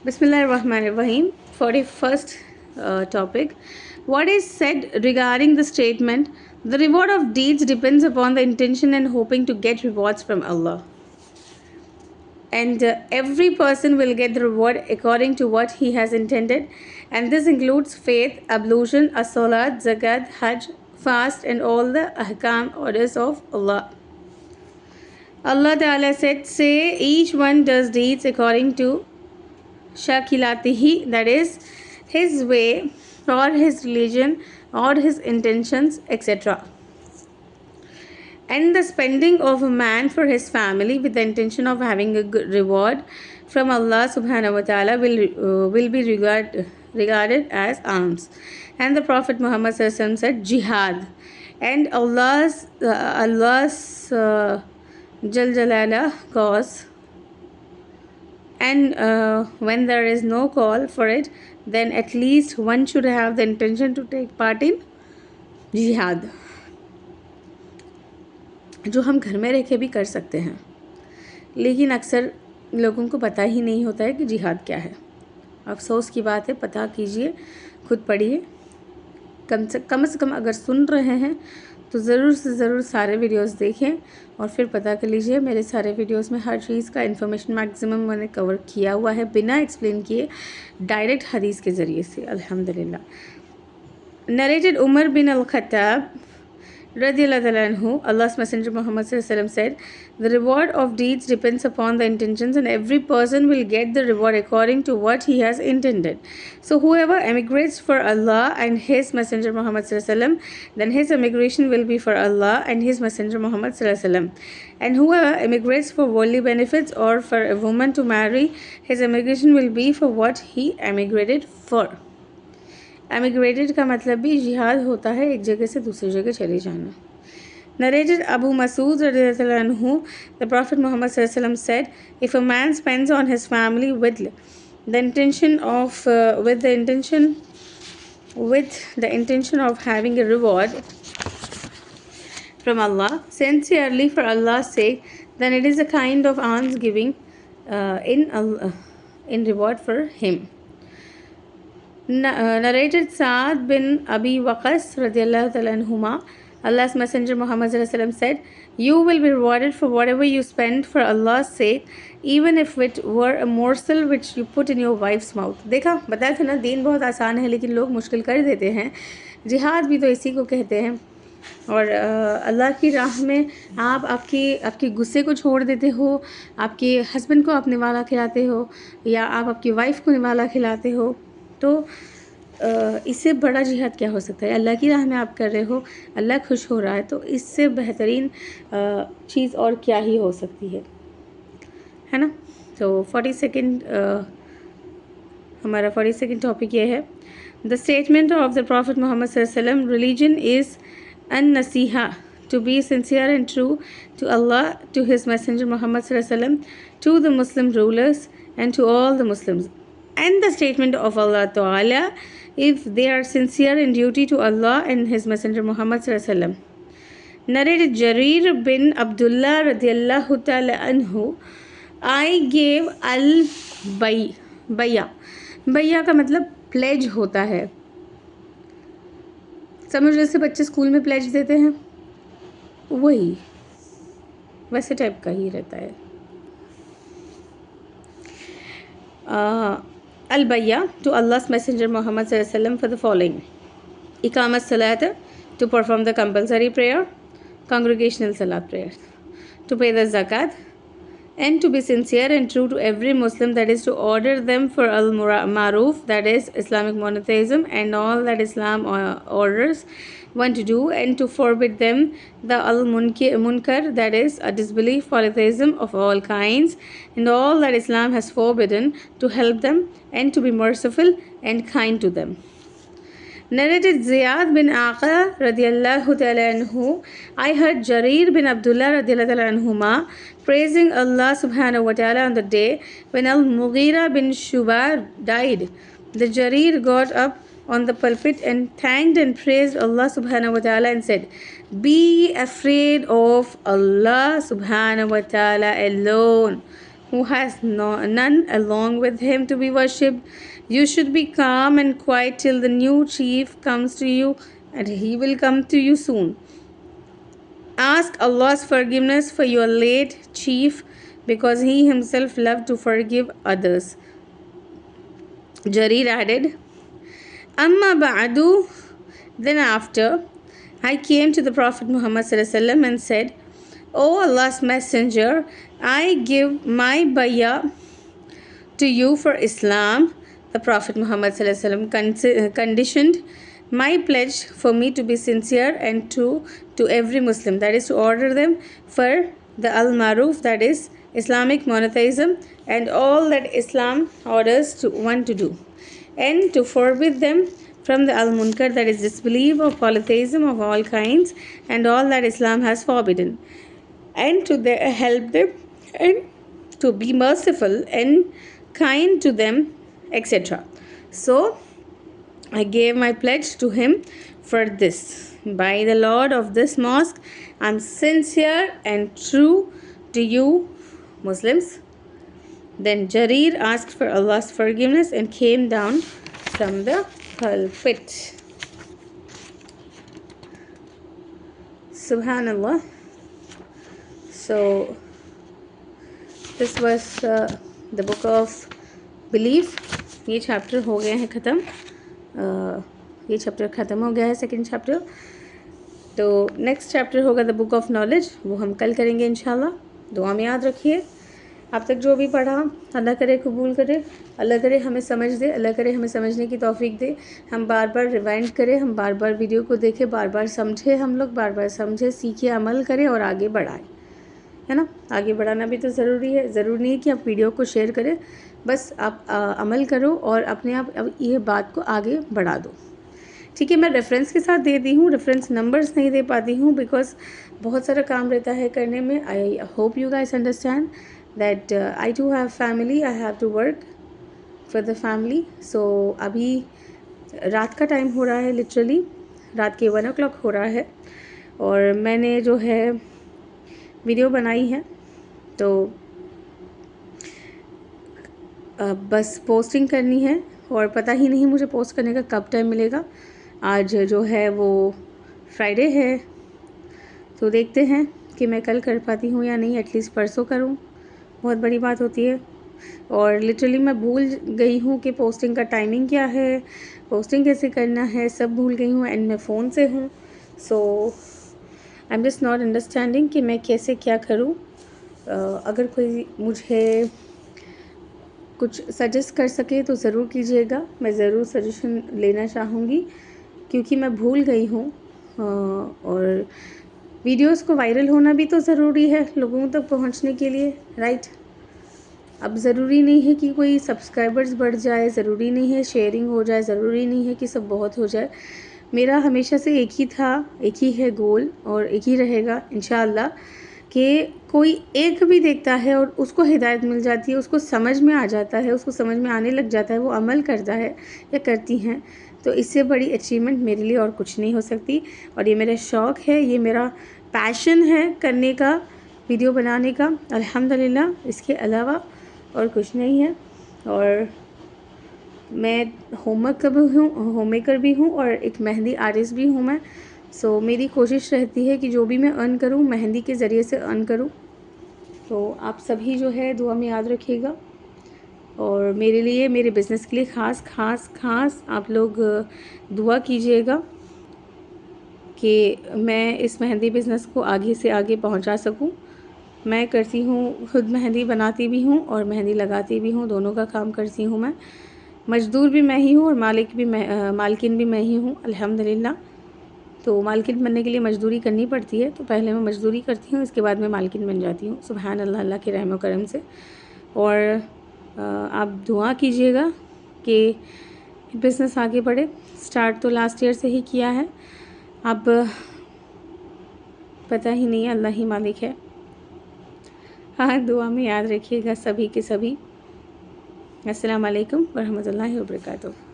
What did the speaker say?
Bismillahirrahmanirrahim. 41st topic. What is said regarding the statement, the reward of deeds depends upon the intention and hoping to get rewards from Allah. And every person will get the reward according to what he has intended. And this includes faith, ablution, as-salat, zakat, hajj, fast, and all the ahkam orders of Allah. Allah Ta'ala said, say each one does deeds according to Shakilatihi, that is his way or his religion or his intentions, etc. And the spending of a man for his family with the intention of having a good reward from Allah subhanahu wa ta'ala will be regarded as alms. And the Prophet Muhammad said jihad. And Allah's Jal Jalala cause, and when there is no call for it, then at least one should have the intention to take part in jihad, जो हम घर में रह के भी कर सकते हैं, लेकिन अक्सर लोगों को पता ही नहीं होता है कि जिहाद क्या है। अफसोस की बात है, पता कीजिए, खुद पढ़िए, कम से कम अगर सुन रहे हैं तो ज़रूर से ज़रूर सारे वीडियोस देखें और फिर पता कर लीजिए। मेरे सारे वीडियोस में हर चीज़ का इन्फॉर्मेशन मैक्सिमम मैंने कवर किया हुआ है, बिना एक्सप्लेन किए, डायरेक्ट हदीस के ज़रिए से, अल्हम्दुलिल्लाह। Narrated Umar bin अल-खत्ताब Radiyallahu ta'ala anhu, Allah's Messenger Muhammad said, the reward of deeds depends upon the intentions, and every person will get the reward according to what he has intended. So whoever emigrates for Allah and His Messenger Muhammad then his emigration will be for Allah and His Messenger Muhammad. And whoever emigrates for worldly benefits or for a woman to marry, his emigration will be for what he emigrated for. एमिग्रेटेड का मतलब भी जिहाद होता है, एक जगह से दूसरी जगह चले जाना। Narrated Abu Masud radiyallahu anhu, the Prophet Muhammad sallallahu said, if a man spends on his family with the intention of having a reward from Allah, sincerely for Allah's sake, then it is a kind of almsgiving in reward for him. Narrated Saad bin Abi Waqas radiyallahu ta'ala anhuma, Allah's Messenger Muhammad said, you will be rewarded for whatever you spend for Allah's sake, even if it were a morsel which you put in your wife's mouth. देखा, बताया था ना, दीन बहुत आसान है लेकिन लोग मुश्किल कर देते हैं। जिहाद भी तो इसी को कहते हैं। और अल्लाह की राह में आप आपकी गुस्से को छोड़ देते हो, आपके हस्बैंड को आप निवाला खिलाते हो, या आप आपकी वाइफ को निवाला खिलाते हो, तो इससे बड़ा जिहाद क्या हो सकता है। अल्लाह की राह में आप कर रहे हो, अल्लाह खुश हो रहा है, तो इससे बेहतरीन चीज़ और क्या ही हो सकती है ना। तो 42nd हमारा 42nd टॉपिक ये है, the statement of the prophet Muhammad सल्लल्लाहु अलैहि वसल्लम, रिलीजन इज़ अन नसीहा, to be sincere and true to Allah, to His Messenger Muhammad sallallahu alaihi wasallam, to the Muslim rulers and to all the Muslims. And the statement of Allah Ta'ala, if they are sincere in duty to Allah and His Messenger Muhammad sallallahu alaihi wasallam. Narrated Jarir bin Abdullah radiyallahu ta'ala anhu, I gave al-bayya. bayya का मतलब pledge होता है, समझ जैसे बच्चे school में pledge देते हैं, वही वैसे टाइप का ही रहता है। Al-Bayya to Allah's Messenger Muhammad sallallahu alaihi wasallam for the following: Iqamat Salat, to perform the compulsory prayer, congregational Salat prayer, to pay the Zakat, and to be sincere and true to every Muslim, that is to order them for al-Maruf, that is Islamic monotheism and all that Islam orders one to do, and to forbid them the al-Munkar, that is a disbelief, polytheism of all kinds, and all that Islam has forbidden, to help them and to be merciful and kind to them. Narrated Ziyad bin Aqa radiyallahu ta'ala anhu, I heard Jarir bin Abdullah radiyallahu ta'ala anhuma praising Allah subhanahu wa ta'ala on the day when Al-Mughira bin Shuba died. The Jarir got up on the pulpit and thanked and praised Allah subhanahu wa ta'ala and said, be afraid of Allah subhanahu wa ta'ala alone. who has none along with him to be worshipped. You should be calm and quiet till the new chief comes to you, and he will come to you soon. Ask Allah's forgiveness for your late chief, because he himself loved to forgive others. Jarir added, Amma ba'du, then after, I came to the Prophet Muhammad ﷺ and said, O Allah's Messenger, I give my bayah to you for Islam. The Prophet Muhammad ﷺ conditioned my pledge for me to be sincere and true to every Muslim, that is to order them for the al-maruf, that is Islamic monotheism, and all that Islam orders to one to do, and to forbid them from the al-munkar, that is disbelief or polytheism of all kinds and all that Islam has forbidden, and to help them, and to be merciful and kind to them, etc. So I gave my pledge to him for this. By the Lord of this mosque, I am sincere and true to you Muslims. Then Jarir asked for Allah's forgiveness and came down from the pulpit. Subhanallah. So this was the book of belief. ये chapter हो गए हैं ख़त्म. ये chapter ख़त्म हो गया है, सेकंड चैप्टर. तो नेक्स्ट चैप्टर होगा द बुक ऑफ नॉलेज, वो हम कल करेंगे इंशाल्लाह. दुआ में याद रखिए. अब तक जो भी पढ़ा अल्लाह करे कबूल करे, अल्लाह करे हमें समझ दे, अल्लाह करे हमें समझने की तौफीक दे. हम बार बार रिवाइंड करें, हम बार बार वीडियो को देखें, बार बार समझे, हम लोग बार बार समझे, सीखे, अमल करें और आगे बढ़ाएं, है ना. आगे बढ़ाना भी तो ज़रूरी है. ज़रूरी नहीं है कि आप वीडियो को शेयर करें, बस आप अमल करो और अपने आप ये बात को आगे बढ़ा दो. ठीक है, मैं रेफरेंस के साथ दे दी हूँ, रेफरेंस नंबर्स नहीं दे पाती हूँ बिकॉज बहुत सारा काम रहता है करने में. I hope you guys understand that I to have family, I have to work for the family. So अभी रात का टाइम हो रहा है, लिटरली रात के 1 o'clock हो रहा है, और मैंने जो है वीडियो बनाई है तो बस पोस्टिंग करनी है, और पता ही नहीं मुझे पोस्ट करने का कब टाइम मिलेगा. आज जो है वो फ्राइडे है, तो देखते हैं कि मैं कल कर पाती हूँ या नहीं. एटलीस्ट परसों करूँ, बहुत बड़ी बात होती है. और लिटरली मैं भूल गई हूँ कि पोस्टिंग का टाइमिंग क्या है, पोस्टिंग कैसे करना है, सब भूल गई हूँ. एंड मैं फ़ोन से हूँ, so I am just not understanding कि मैं कैसे क्या करूँ. अगर कोई मुझे कुछ सजेस्ट कर सके तो ज़रूर कीजिएगा. मैं ज़रूर सजेशन लेना चाहूँगी क्योंकि मैं भूल गई हूँ. और वीडियोस को वायरल होना भी तो ज़रूरी है लोगों तक पहुँचने के लिए, राइट. अब ज़रूरी नहीं है कि कोई सब्सक्राइबर्स बढ़ जाए, ज़रूरी नहीं है शेयरिंग हो जाए, ज़रूरी नहीं है कि सब बहुत हो जाए. मेरा हमेशा से एक ही था, एक ही है गोल, और एक ही रहेगा इंशाअल्लाह कि कोई एक भी देखता है और उसको हिदायत मिल जाती है, उसको समझ में आ जाता है, उसको समझ में आने लग जाता है, वो अमल करता है या करती हैं, तो इससे बड़ी अचीवमेंट मेरे लिए और कुछ नहीं हो सकती. और ये मेरा शौक़ है, ये मेरा पैशन है करने का, वीडियो बनाने का, अल्हम्दुलिल्लाह. इसके अलावा और कुछ नहीं है. और मैं होममेकर भी हूँ और एक मेहंदी आर्टिस्ट भी हूँ मैं. सो मेरी कोशिश रहती है कि जो भी मैं अर्न करूँ मेहंदी के ज़रिए से अर्न करूँ. तो आप सभी जो है दुआ में याद रखिएगा, और मेरे लिए, मेरे बिज़नेस के लिए ख़ास आप लोग दुआ कीजिएगा कि मैं इस मेहंदी बिज़नेस को आगे से आगे पहुंचा सकूं. मैं करती हूँ, खुद मेहंदी बनाती भी हूँ और मेहंदी लगाती भी हूँ, दोनों का काम करती हूँ मैं. मज़दूर भी मैं ही हूँ और मालकिन भी मैं ही हूँ अल्हम्दुलिल्लाह. तो मालकिन बनने के लिए मज़दूरी करनी पड़ती है, तो पहले मैं मज़दूरी करती हूँ, इसके बाद मैं मालकिन बन जाती हूँ. सुभान अल्लाह, अल्लाह के रहम करम से. और आप दुआ कीजिएगा कि बिज़नेस आगे बढ़े. स्टार्ट तो लास्ट ईयर से ही किया है, अब पता ही नहीं, अल्लाह ही मालिक है. हाँ, दुआ में याद रखिएगा सभी के सभी. अस्सलाम वालेकुम व रहमतुल्लाहि व बरकातुहू.